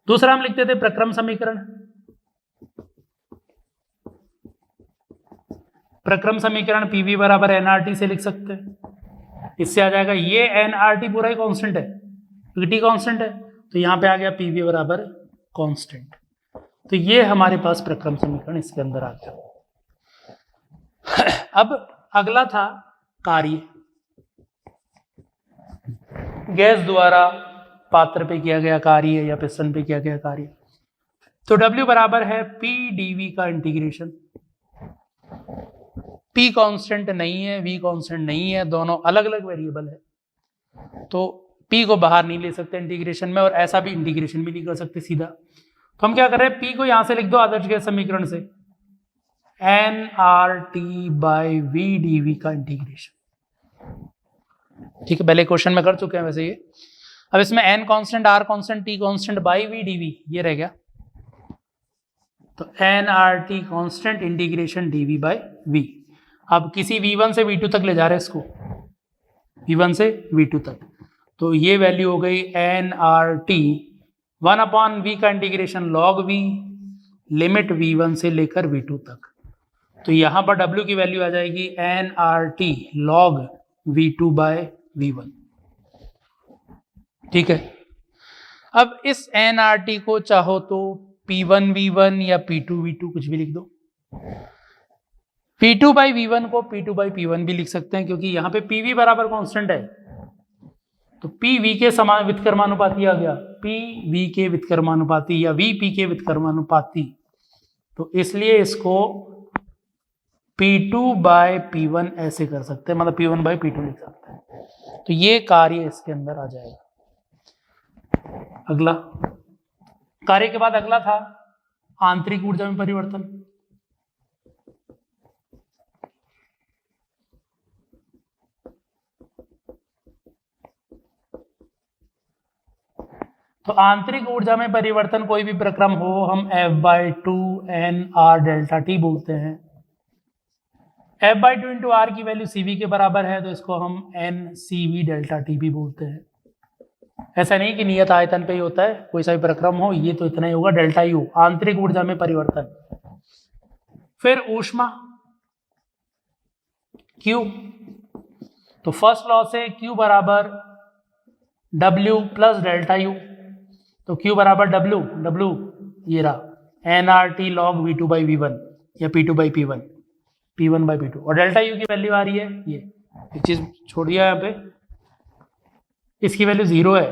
दूसरा हम लिखते थे प्रक्रम समीकरण। प्रक्रम समीकरण पीवी बराबर एनआरटी से लिख सकते हैं। इससे आ जाएगा ये एनआरटी पूरा ही कांस्टेंट है, पीटी कांस्टेंट है, तो यहां पे आ गया पीवी बराबर कांस्टेंट। तो ये हमारे पास प्रक्रम समीकरण इसके अंदर आ गया। अब अगला था कार्य। गैस द्वारा पात्र पे किया गया कार्य या पिस्टन पे किया गया कार्य। तो W बराबर है P dV का इंटीग्रेशन। P कांस्टेंट नहीं है, V कांस्टेंट नहीं है, दोनों अलग अलग वेरिएबल है, तो P को बाहर नहीं ले सकते इंटीग्रेशन में, और ऐसा भी इंटीग्रेशन भी नहीं कर सकते सीधा। तो हम क्या कर रहे हैं, P को यहां से लिख दो आदर्श गैस समीकरण से, nRT/V dV का इंटीग्रेशन। ठीक है, पहले क्वेश्चन में कर चुके हैं वैसे ये। अब इसमें n constant, R constant, T constant by V dV ये रह गया। तो nRT constant integration dV by V। अब किसी V1 से V2 तक ले जा रहे हैं इसको, V1 से V2 तक, तो ये वैल्यू हो गई nRT 1/V का integration log V limit V1 से लेकर V2 तक। तो यहां पर W की वैल्यू आ जाएगी nRT log V2 bye V1। ठीक है, अब इस nRT को चाहो तो P1 V1 या P2 V2 कुछ भी लिख दो। P2 बाई V1 को P2 बाई P1 भी लिख सकते हैं, क्योंकि यहाँ पे PV बराबर कांस्टेंट है, तो PV के समान व्युत्क्रमानुपाती आ गया, PV के व्युत्क्रमानुपाती या VP के व्युत्क्रमानुपाती, तो इसलिए इसको P2 बाय P1 ऐसे कर सकते हैं, मतलब P1 बाई P2 लिख सकते हैं। तो ये कार्य इसके अंदर आ जाएगा। अगला कार्य के बाद अगला था आंतरिक ऊर्जा में परिवर्तन। तो आंतरिक ऊर्जा में परिवर्तन कोई भी प्रक्रम हो हम F/2 nR डेल्टा T बोलते हैं। F/2 इंटू R की वैल्यू CV के बराबर है, तो इसको हम NCV डेल्टा T भी बोलते हैं। ऐसा नहीं कि नियत आयतन पे ही होता है, कोई सा भी प्रक्रम हो ये तो इतना ही होगा, डेल्टा U आंतरिक ऊर्जा में परिवर्तन। फिर ऊष्मा Q, तो फर्स्ट लॉ से Q बराबर W प्लस डेल्टा U, तो Q बराबर W ये रहा nRT log V2 by V1 या P2 by P1, P1 by P2, और डेल्टा U की वैल्यू आ रही है ये, एक चीज छोड़ दिया यहाँ पे, इसकी वैल्यू 0 है।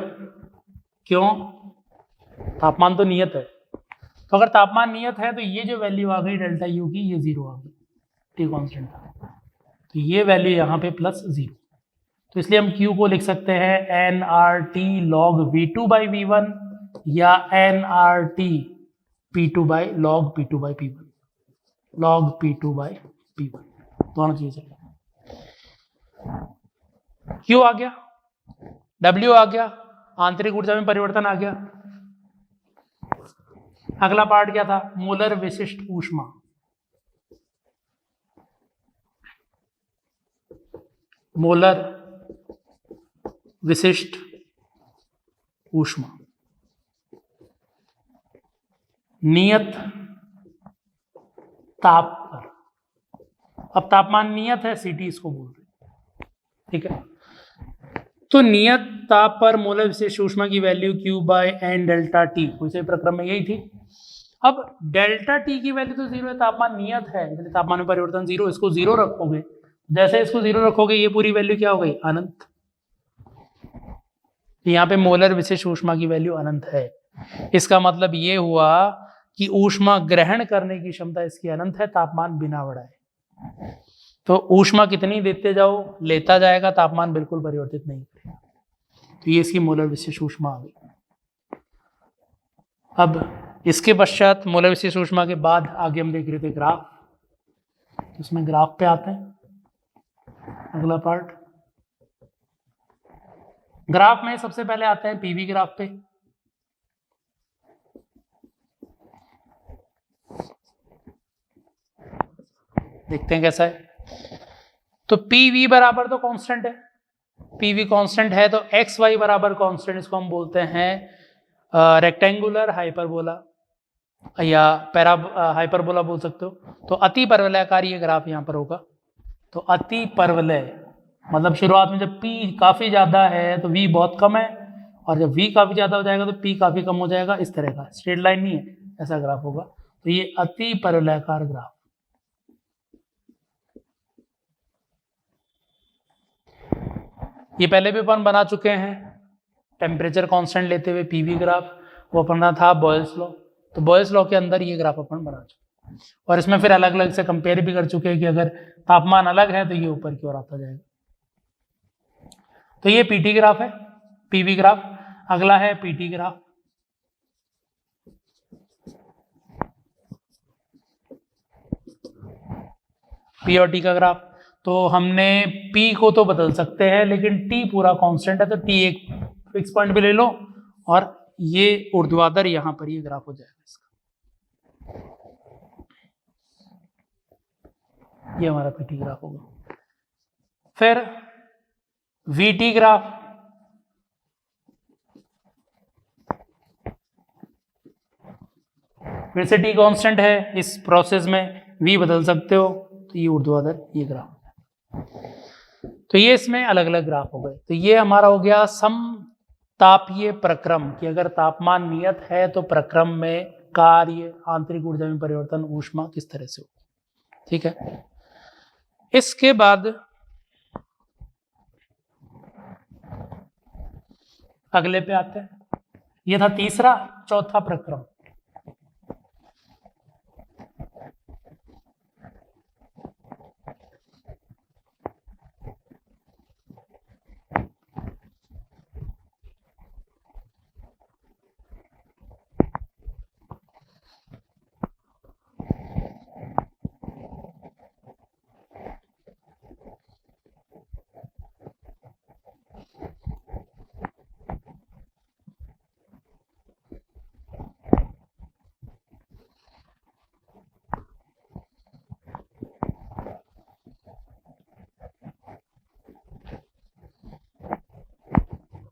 क्यों? तापमान तो नियत है, तो अगर तापमान नियत है तो ये जो वैल्यू आ गई डेल्टा U की ये 0 आ गई, T कांस्टेंट था, तो ये वैल्यू यहाँ पे प्लस 0, तो इसलिए हम Q को लिख सकते हैं nRT log V2 by V1 या nRT P2 by log P2 by P1, log P2 by P1, दोनों चीजें। Q आ गया, W आ गया, आंतरिक ऊर्जा में परिवर्तन आ गया। अगला पार्ट क्या था? मोलर विशिष्ट ऊष्मा। मोलर विशिष्ट ऊष्मा नियत ताप पर, अब तापमान नियत है, CT इसको बोल रहे हैं, ठीक है। तो नियत ताप पर मोलर विशिष्ट ऊष्मा की value Q by N delta T, कोई प्रक्रम में यही थी। अब डेल्टा टी की वैल्यू तो 0 है, तापमान नियत है, इसलिए तापमान में परिवर्तन 0, इसको 0 रखोगे, जैसे इसको 0 रखोगे ये पूरी वैल्यू क्या हो गई? अनंत। यहाँ पे मोलर विशिष्ट ऊष्मा की वैल्यू अनंत है, इसका मतलब ये हुआ कि ऊष्मा ग्रहण करने की क्षमता इसकी अनंत है, तापमान बिना बढ़ाए। तो ऊष्मा कितनी देते जाओ लेता जाएगा, तापमान बिल्कुल परिवर्तित नहीं करेगा, तो ये इसकी मोलर विशिष्ट ऊष्मा आ गई। अब इसके पश्चात मोलर विशिष्ट ऊष्मा के बाद आगे हम देख रहे थे ग्राफ, तो इसमें ग्राफ पे आते हैं। अगला पार्ट, ग्राफ में सबसे पहले आते हैं पीवी ग्राफ पे। देखते हैं कैसा है। तो पीवी बराबर तो कांस्टेंट है, पीवी कांस्टेंट है तो एक्स वाई बराबर कांस्टेंट, इसको हम बोलते हैं रेक्टेंगुलर हाइपरबोला या पैरा हाइपरबोला बोल सकते हो। तो अति परवलयाकार ये ग्राफ यहाँ पर होगा। तो अति परवलय मतलब शुरुआत में जब P काफी ज्यादा है तो V बहुत कम है, और जब V काफी ज्यादा हो जाएगा तो P काफी कम हो जाएगा, इस तरह का स्ट्रेट लाइन नहीं है, ऐसा ग्राफ होगा। तो ये अति परवलयाकार ग्राफ। ये पहले भी अपन बना चुके हैं, टेम्परेचर कांस्टेंट लेते हुए पीवी ग्राफ, वो अपना था बॉयल्स लॉ। तो बॉयल्स लॉ के अंदर ये ग्राफ अपन बना चुके हैं, और इसमें फिर अलग अलग से कंपेयर भी कर चुके हैं कि अगर तापमान अलग है तो ये ऊपर की ओर आता जाएगा। तो ये पीटी ग्राफ है, पीवी ग्राफ। अगला है पीटी ग्राफ। पी और टी का ग्राफ। तो हमने P को तो बदल सकते हैं, लेकिन T पूरा कांस्टेंट है, तो T एक फिक्स पॉइंट पे ले लो, और ये ऊर्ध्वाधर यहां पर ये ग्राफ हो जाएगा इसका। ये हमारा पीटी ग्राफ होगा। फिर VT ग्राफ। फिर से T कांस्टेंट है, इस प्रोसेस में V बदल सकते हो, तो ये ऊर्ध्वाधर ये ग्राफ। तो ये इसमें अलग अलग ग्राफ हो गए। तो ये हमारा हो गया समतापीय प्रक्रम, कि अगर तापमान नियत है तो प्रक्रम में कार्य, आंतरिक ऊर्जा में परिवर्तन, ऊष्मा किस तरह से हो। ठीक है, इसके बाद अगले पे आते हैं। ये था तीसरा। चौथा प्रक्रम,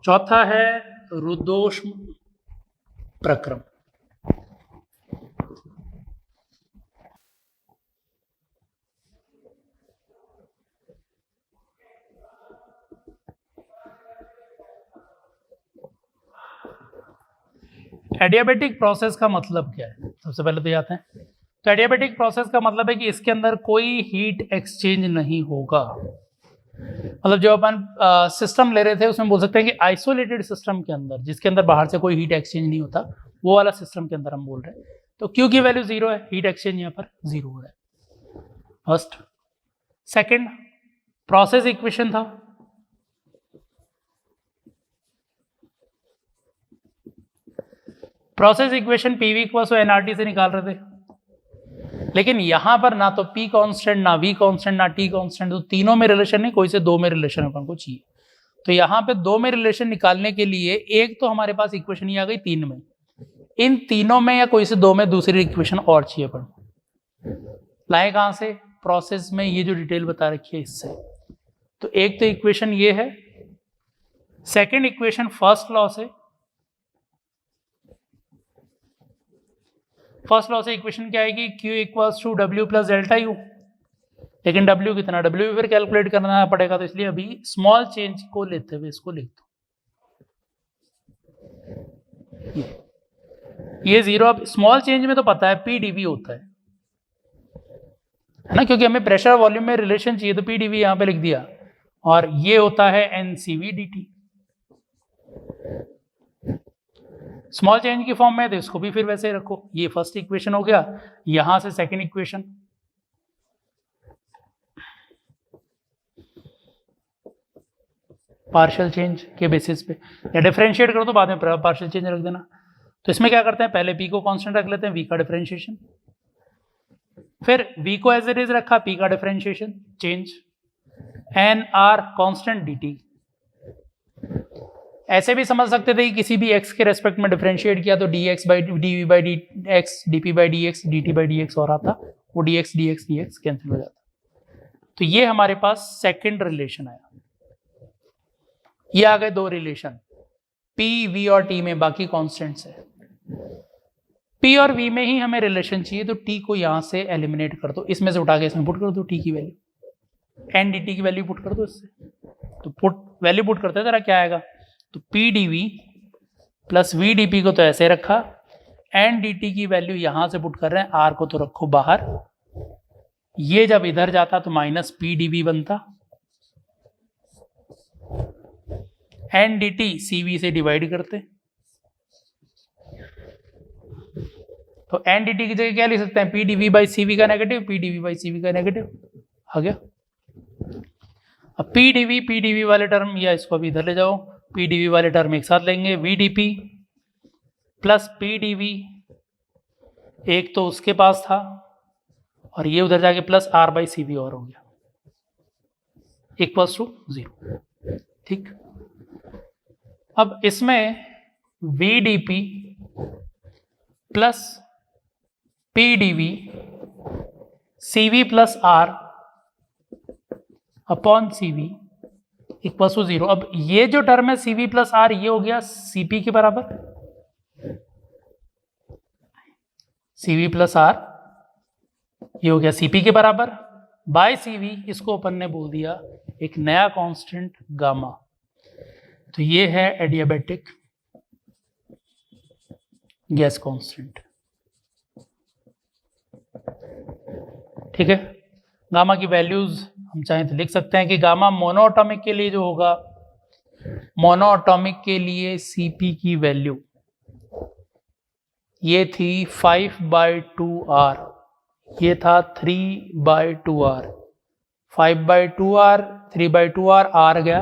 चौथा है रुद्धोष्म प्रक्रम। एडियाबेटिक प्रोसेस का मतलब क्या है, सबसे पहले तो आते हैं। तो एडियाबेटिक प्रोसेस का मतलब है कि इसके अंदर कोई हीट एक्सचेंज नहीं होगा। मतलब जो अपन सिस्टम ले रहे थे उसमें बोल सकते हैं कि आइसोलेटेड सिस्टम के अंदर, जिसके अंदर बाहर से कोई हीट एक्सचेंज नहीं होता, वो वाला सिस्टम के अंदर हम बोल रहे हैं। तो Q की वैल्यू 0 है, हीट एक्सचेंज यहाँ पर 0 हो रहा है, फर्स्ट। सेकेंड, प्रोसेस इक्वेशन था, process equation PV equals to NRT से निकाल रहे थे, लेकिन यहां पर ना तो P कांस्टेंट, ना V कांस्टेंट, ना T कांस्टेंट, तो तीनों में रिलेशन नहीं, कोई से दो में रिलेशन अपन को चाहिए। तो यहाँ पे दो में रिलेशन निकालने के लिए एक तो हमारे पास इक्वेशन ही आ गई तीन में, इन तीनों में या कोई से दो में दूसरी इक्वेशन और चाहिए अपन लाए कहां से, प्रोसेस में ये जो डिटेल बता रखी है इससे। तो एक तो इक्वेशन ये है, सेकेंड इक्वेशन फर्स्ट लॉ से, फर्स्ट लॉ से इक्वेशन क्या आएगी, Q equals to W plus delta U, लेकिन W कितना, W भी फिर कैलकुलेट करना पड़ेगा, तो इसलिए अभी स्मॉल चेंज को लेते हुए इसको लिख दो, ये 0। अब स्मॉल चेंज में तो पता है PdV होता है ना, क्योंकि हमें प्रेशर वॉल्यूम में रिलेशन चाहिए, तो PdV यहां पे लिख दिया, और ये होता है NCV dt। स्मॉल चेंज की फॉर्म में, तो इसको भी फिर वैसे ही रखो। ये फर्स्ट इक्वेशन हो गया, यहां से सेकंड इक्वेशन, पार्शियल चेंज के बेसिस पे, या डिफरेंशिएट करो तो बाद में पार्शियल चेंज रख देना। तो इसमें क्या करते हैं, पहले P को कांस्टेंट रख लेते हैं, V का डिफरेंशिएशन, फिर V को एज इट इज रखा, P का differentiation change, NR constant dt। ऐसे भी समझ सकते थे कि किसी भी x के रेस्पेक्ट में डिफरेंशिएट किया तो dx by dv by dx, dp by dx, dt by dx और आता, वो dx dx dx कैंसिल हो जाता। तो ये हमारे पास सेकंड रिलेशन आया। ये आ गए दो रिलेशन P, V और T में, बाकी कॉन्स्टेंट्स है। P और V में ही हमें रिलेशन चाहिए, तो T को यहां से एलिमिनेट कर दो, इसमें से उठा के इसमें पुट कर दो T की वैल्यू, n dt की वैल्यू पुट कर दो इससे। तो पुट वैल्यू पुट करते हैं जरा, क्या आएगा, तो PdV प्लस VdP को तो ऐसे रखा, n dt की वैल्यू यहां से पुट कर रहे हैं, R को तो रखो बाहर, ये जब इधर जाता तो माइनस PdV बनता, n dt CV से डिवाइड करते, तो n dt की जगह क्या लिख सकते हैं, PdV बाई CV का नेगेटिव, PdV बाई CV का नेगेटिव आ गया। अब PdV वाले टर्म, या इसको अभी इधर ले जाओ, PdV वाले टर्म एक साथ लेंगे, VdP प्लस PdV, एक तो उसके पास था और ये उधर जाके प्लस R बाई CV और हो गया, इक्वल्स टू 0। ठीक, अब इसमें VdP plus PdV CV plus R upon CV equal to 0। अब ये जो टर्म है CV प्लस R, ये हो गया CP के बराबर, CV प्लस R ये हो गया CP के बराबर, बाय CV इसको अपन ने बोल दिया एक नया कांस्टेंट गामा। तो ये है एडियाबेटिक गैस कांस्टेंट। ठीक है, गामा की वैल्यूज हम चाहें तो लिख सकते हैं कि गामा मोनोएटॉमिक के लिए जो होगा, मोनोएटॉमिक के लिए Cp की वैल्यू ये थी 5/2R, ये था 3/2R, 5/2R, 3/2R, R गया,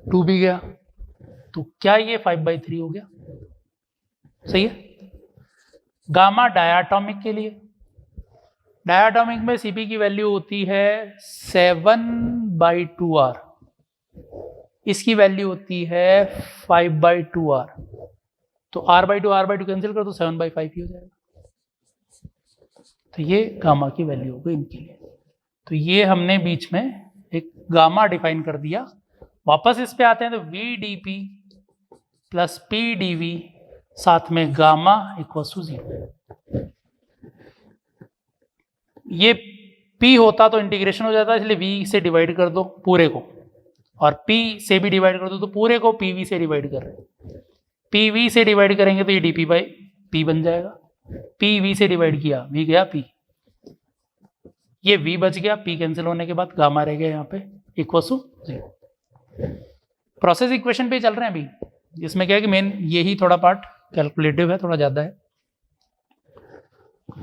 2 भी गया, तो क्या ये 5/3 हो गया, सही है। गामा डायाटॉमिक के लिए, डायाटॉमिक में Cp की वैल्यू होती है 7/2R, इसकी वैल्यू होती है 5/2R, तो R/2 कैंसिल कर दो, 7/5 ही हो जाएगा। तो ये गामा की वैल्यू हो गई इनके लिए। तो ये हमने बीच में एक गामा डिफाइन कर दिया। वापस इस पे आते हैं, तो VdP प्लस PdV साथ में गामा इक्वल टू 0। ये P होता तो इंटीग्रेशन हो जाता, इसलिए V से डिवाइड कर दो पूरे को, और P से भी डिवाइड कर दो, तो पूरे को PV से डिवाइड कर रहे हैं। पी वी से डिवाइड करेंगे तो ये डी पी बाई पी बन जाएगा। पी वी से डिवाइड किया, वी गया पी, ये वी बच गया, पी कैंसिल होने के बाद गामा रह गया यहाँ पे इक्वल टू 0। प्रोसेस इक्वेशन पे चल रहे हैं अभी, जिसमें क्या है कि मेन यही थोड़ा पार्ट कैलकुलेटिव है, थोड़ा ज़्यादा है।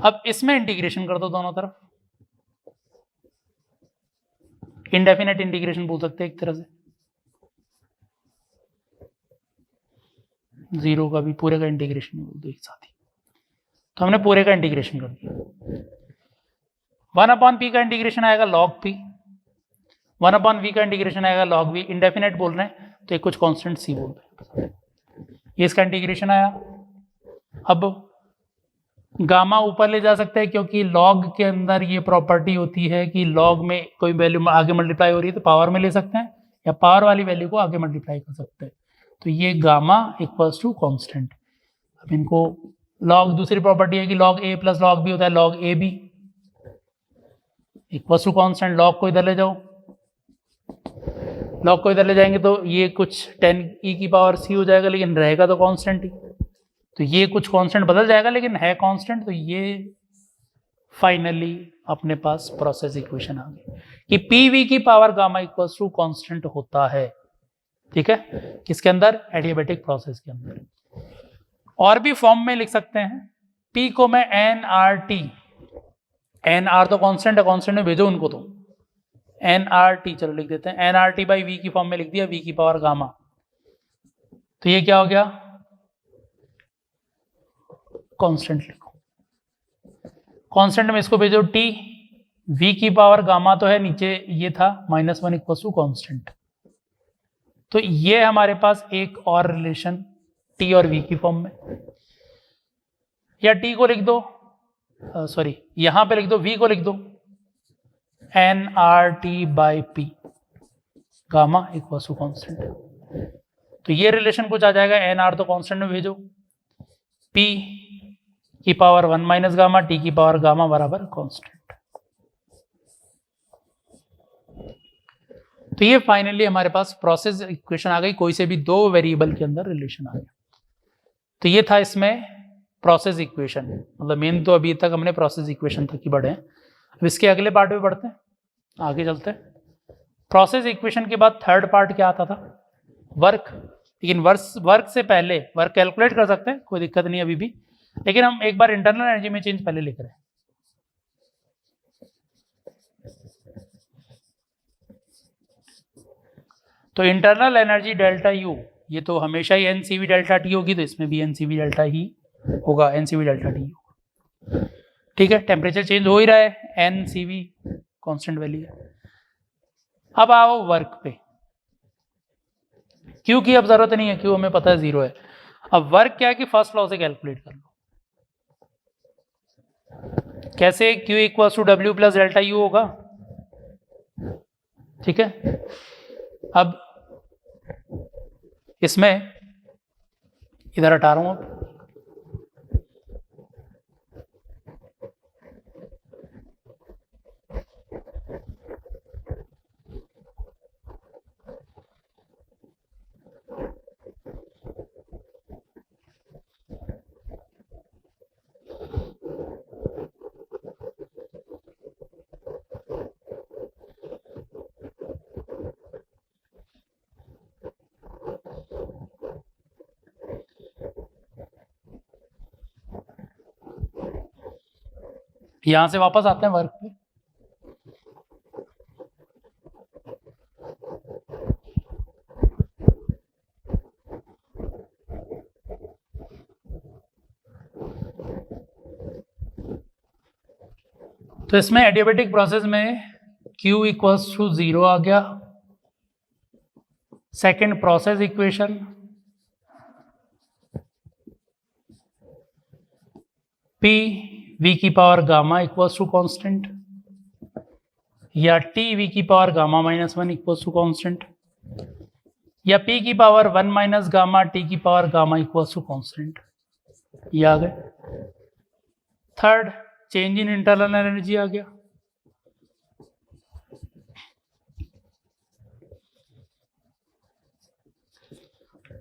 अब इसमें इंटीग्रेशन कर दो दोनों तरफ, इंडेफिनेट इंटीग्रेशन बोल सकते हैं एक तरह से, जीरो का भी पूरे का इंटीग्रेशन बोल दो एक साथ ही। तो हमने पूरे का इंटीग्रेशन कर दिया। 1/p का इंटीग्रेशन आएगा log p, 1/v का इंटीग्रेशन आएगा log v। इंडेफिनेट बोल रहे हैं तो एक कुछ कांस्टेंट c बोल रहे हैं, ये इसका इंटीग्रेशन आया। अब गामा ऊपर ले जा सकते हैं क्योंकि log के अंदर ये प्रॉपर्टी होती है कि log में कोई वैल्यू आगे मल्टीप्लाई हो रही है तो पावर में ले सकते हैं, या पावर वाली वैल्यू को आगे मल्टीप्लाई कर सकते हैं। तो ये गामा इक्वल्स टू कॉन्स्टेंट। अब इनको log, दूसरी प्रॉपर्टी है कि log a plus log b होता है log a b equals to constant. log को इधर ले जाओ, log को इधर ले जाएंगे तो ये कुछ 10e की पावर c हो जाएगा, लेकिन रहेगा तो कांस्टेंट ही। तो ये कुछ कांस्टेंट बदल जाएगा लेकिन है कांस्टेंट। तो ये फाइनली अपने पास प्रोसेस इक्वेशन आ गई कि पी की power gamma equals to constant होता है। ठीक है, किसके अंदर? एडियाबेटिक प्रोसेस के अंदर। और भी फॉर्म में लिख सकते हैं, पी को मैं N R T, N R तो कांस्टेंट है, कांस्टेंट में भेजो उनको, तो एन आर टी चलो लिख देते हैं, N R T by V की फॉर्म में लिख दिया, वी की पावर गामा। तो ये क्या हो गया? कांस्टेंट लिखो, कांस्टेंट में इसको भेजो टी, वी की पावर गामा तो है नीचे, ये था -1 इक्वल टू कांस्टेंट। तो ये हमारे पास एक और रिलेशन टी और वी की फॉर्म में, या टी को लिख दो, सॉरी यहां पे लिख दो, वी को लिख दो N R T by P gamma equal to constant. तो ये रिलेशन कुछ आ जाएगा, एन आर तो कांस्टेंट में भेजो, पी की पावर 1 माइनस गामा, टी की पावर गामा बराबर कांस्टेंट। तो ये फाइनली हमारे पास प्रोसेस इक्वेशन आ गई, कोई से भी दो वेरिएबल के अंदर रिलेशन आ गया। तो ये था इसमें प्रोसेस इक्वेशन, मतलब मेन तो अभी तक हमने प्रोसेस इक्वेशन तक ही बढ़े हैं। अब इसके अगले पार्ट में बढ़ते हैं, आगे चलते हैं। प्रोसेस इक्वेशन के बाद थर्ड पार्ट क्या आता था? वर्क। लेकिन वर्क से पहले, वर्क कैलकुलेट कर सकते हैं, कोई दिक्कत नहीं अभी भी, लेकिन हम एक बार इंटरनल एनर्जी में चेंज पहले लिख रहे हैं। तो इंटरनल एनर्जी डेल्टा यू, ये तो हमेशा ही एनसीवी डेल्टा टी होगी, तो इसमें भी एनसीवी डेल्टा ही होगा, एनसीवी डेल्टा टी होगा। ठीक है, टेम्परेचर चेंज हो ही रहा है, एनसीवी कांस्टेंट वैल्यू है। अब आओ वर्क पे, क्यू की अब जरूरत नहीं है, क्यू हमें पता है 0 है। अब वर्क क्या है कि फर्स्ट लॉ से कैलकुलेट कर लो। कैसे? Q equal to W plus delta U होगा। ठीक है, अब इसमें इधर हटा रहा हूं अब, यहां से वापस आते हैं वर्क पे। तो इसमें एडियाबेटिक प्रोसेस में Q इक्वल्स टू 0 आ गया। Second process equation, P V की power gamma equals to constant, या T V की power gamma -1 equals to constant, या P की पावर 1 माइनस गामा, T की power gamma equals to constant. ये आ गए। Third, change in internal energy आ गया।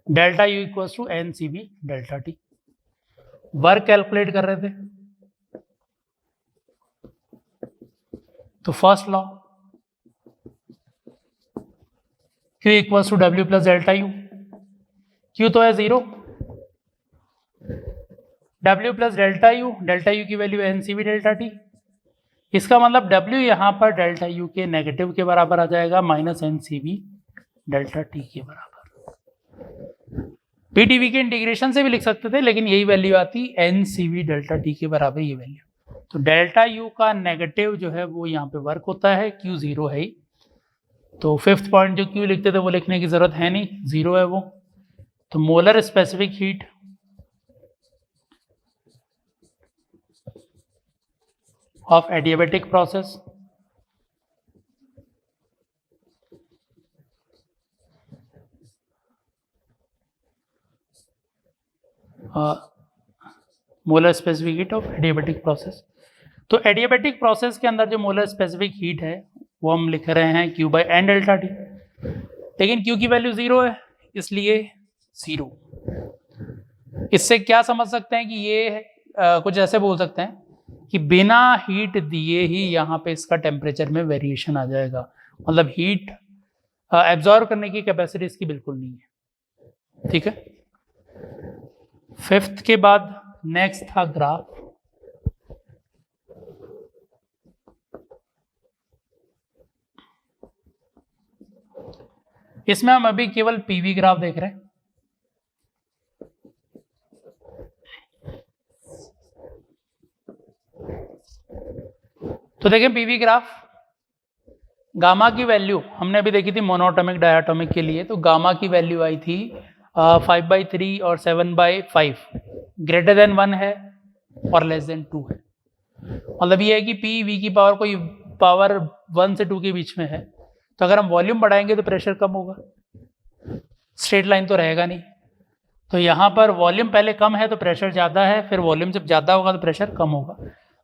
Delta U equals to N C B delta T. Work calculate कर रहे थे तो first law Q equals to W plus delta U. Q तो है 0, W प्लस डेल्टा यू की value N C B delta T. इसका मतलब W यहाँ पर डेल्टा यू के नेगेटिव के बराबर आ जाएगा minus N C B delta T के बराबर। पीटीवी के इंटीग्रेशन से भी लिख सकते थे, लेकिन यही वैल्यू आती N C B delta T के बराबर ये वैल्यू। तो डेल्टा यू का नेगेटिव जो है वो यहाँ पे वर्क होता है, Q 0 है ही। तो फिफ्थ पॉइंट जो Q लिखते थे वो लिखने की जरूरत है नहीं, 0 है वो। तो molar specific heat of adiabatic process molar specific heat of adiabatic process. तो एडियाबेटिक प्रोसेस के अंदर जो मोलर स्पेसिफिक हीट है वो हम लिख रहे हैं Q by N delta T, लेकिन Q की वैल्यू 0 है इसलिए 0। इससे क्या समझ सकते हैं कि ये कुछ ऐसे बोल सकते हैं कि बिना हीट दिए ही यहाँ पे इसका टेम्परेचर में वेरिएशन आ जाएगा, मतलब हीट एब्जॉर्ब करने की कैपेसिटी इसकी बिल्कुल नहीं है। ठीक है, फिफ्थ के बाद नेक्स्ट था ग्राफ। इसमें हम अभी केवल पीवी ग्राफ देख रहे हैं। तो देखें पीवी ग्राफ, गामा की वैल्यू हमने अभी देखी थी मोनोएटॉमिक डायटॉमिक के लिए। तो गामा की वैल्यू आई थी 5/3 और 7/5, ग्रेटर देन 1 है और लेस देन 2 है। मतलब ये है कि पी वी की पावर कोई पावर 1 से 2 के बीच में है, तो अगर हम वॉल्यूम बढ़ाएंगे तो प्रेशर कम होगा, स्ट्रेट लाइन तो रहेगा नहीं। तो यहाँ पर वॉल्यूम पहले कम है तो प्रेशर ज़्यादा है, फिर वॉल्यूम जब ज़्यादा होगा तो प्रेशर कम होगा।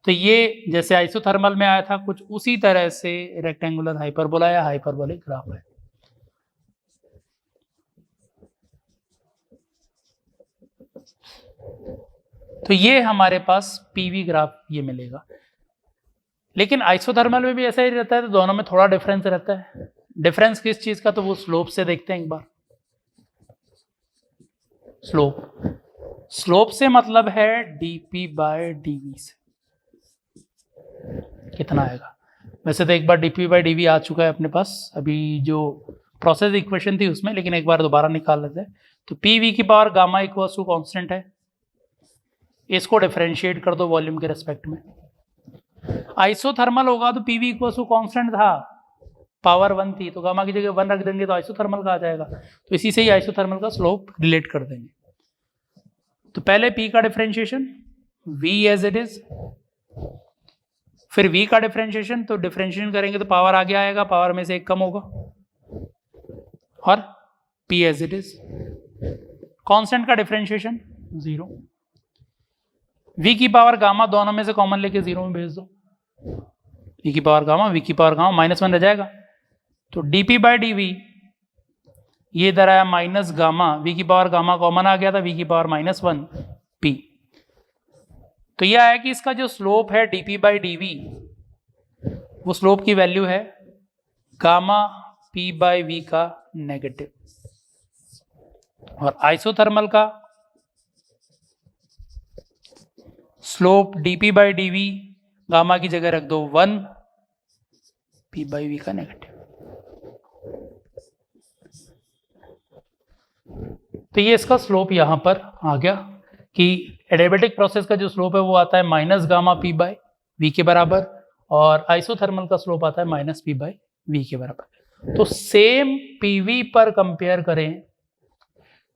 तो ये जैसे आइसोथर्मल में आया था कुछ उसी तरह से रेक्टेंगुलर हाइपरबोला या हाइपरबोलिक ग्राफ है। तो ये हमारे पास पीवी ग्राफ ये मिलेगा। लेकिन आइसोथर्मल में भी ऐसा ही रहता है, तो दोनों में थोड़ा डिफरेंस रहता है। डिफरेंस किस चीज का, तो वो स्लोप से देखते हैं एक बार। स्लोप से मतलब है dp बाय dv से कितना आएगा। वैसे तो एक बार dp बाय dv आ चुका है अपने पास अभी जो प्रोसेस इक्वेशन थी उसमें, लेकिन एक बार दोबारा निकाल लेते हैं। तो pv की power gamma equals to constant है, इसको डिफरेंशिएट कर दो वॉल्यूम के रेस्पेक्ट में। आइसोथर्मल होगा तो pv इक्वल्स टू कांस्टेंट था, पावर 1 थी, तो गामा की जगह 1 रख देंगे तो आइसोथर्मल का आ जाएगा। तो इसी से ही आइसोथर्मल का स्लोप रिलेट कर देंगे। तो पहले p का differentiation v as it is, फिर v का डिफरेंशिएशन, तो डिफरेंशिएशन करेंगे तो पावर आगे आएगा, पावर में से एक कम होगा, और p as it is. Constant का डिफरेंशिएशन 0, v की पावर गामा दोनों में से कॉमन लेके 0 में भेज दो, v की पावर गामा -1 रह जाएगा। तो dp बाय dv ये इधर आया माइनस गामा, v की पावर गामा कॉमन आ गया था, v की पावर -1 p। तो यह है कि इसका जो स्लोप है dp बाय dv, वो स्लोप की वैल्यू है गामा p बाय v का नेगेटिव। और आइसोथर्मल का slope dp by dv gamma की जगह रख दो 1, p बाई v का नेगेटिव। तो ये इसका स्लोप यहां पर आ गया कि एडियाबेटिक प्रोसेस का जो स्लोप है वो आता है minus gamma p by v के बराबर, और आइसोथर्मल का स्लोप आता है माइनस p बाई v के बराबर। तो सेम pv पर कंपेयर करें,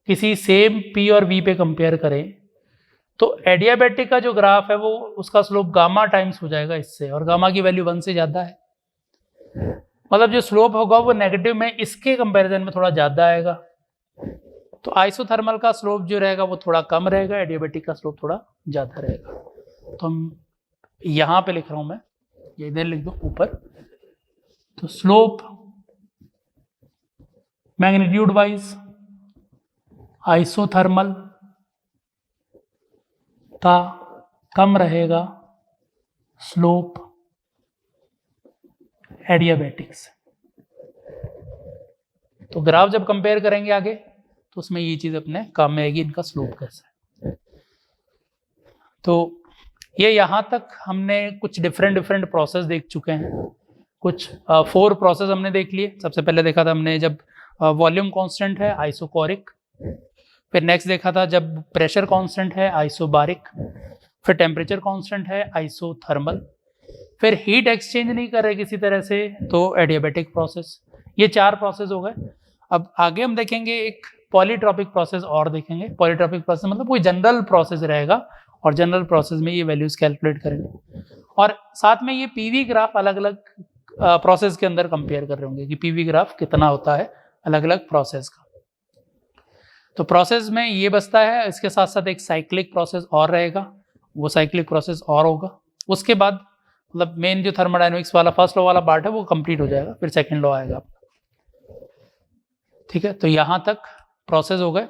किसी सेम p और v पे कंपेयर करें, तो एडियाबेटिक का जो ग्राफ है वो उसका स्लोप गामा टाइम्स हो जाएगा इससे, और गामा की वैल्यू 1 से ज़्यादा है। मतलब जो स्लोप होगा वो नेगेटिव में इसके कंपैरिजन में थोड़ा ज़्यादा आएगा। तो आइसोथर्मल का स्लोप जो रहेगा वो थोड़ा कम रहेगा, एडियाबेटिक का स्लोप थोड़ा ज़्यादा रहेगा। तो हम यहाँ पे लिख रहा हूँ मैं, ये इधर लिख दो ऊपर। तो स्लोप मैग्नीट्यूड वाइज आइसोथर्मल का कम रहेगा स्लोप एडियाबैटिक से। तो ग्राफ जब कंपेयर करेंगे आगे तो उसमें ये चीज अपने काम में आएगी, इनका स्लोप कैसा है। तो ये यहाँ तक हमने कुछ डिफरेंट प्रोसेस देख चुके हैं। कुछ 4 प्रोसेस हमने देख लिए। सबसे पहले देखा था हमने जब वॉल्यूम कांस्टेंट है, आइसोकोरिक। फिर नेक्स्ट देखा था जब प्रेशर कांस्टेंट है, आइसोबारिक। फिर टेम्परेचर कांस्टेंट है, आइसोथर्मल। फिर हीट एक्सचेंज नहीं कर रहे किसी तरह से, तो एडियाबैटिक प्रोसेस। ये 4 प्रोसेस हो गए। अब आगे हम देखेंगे एक पॉलीट्रॉपिक प्रोसेस और देखेंगे। पॉलीट्रॉपिक प्रोसेस मतलब कोई जनरल प्रोसेस रहेगा और जनरल प्रोसेस में ये वैल्यूज कैलकुलेट करेंगे और साथ में ये पीवी ग्राफ अलग अलग प्रोसेस के अंदर कंपेयर कर रहे होंगे कि पीवी ग्राफ कितना होता है अलग अलग प्रोसेस का। तो प्रोसेस में ये बचता है, इसके साथ साथ एक साइक्लिक प्रोसेस और रहेगा, वो साइक्लिक प्रोसेस और होगा। उसके बाद मतलब मेन जो थर्मोडायनेमिक्स वाला फर्स्ट लॉ वाला पार्ट है वो कंप्लीट हो जाएगा, फिर सेकंड लॉ आएगा। ठीक है, तो यहाँ तक प्रोसेस हो गए।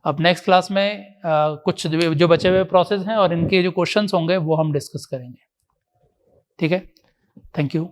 अब नेक्स्ट क्लास में कुछ जो बचे हुए प्रोसेस हैं और इनके जो क्वेश्चंस होंगे वो हम डिस्कस करेंगे। ठीक है, थैंक यू।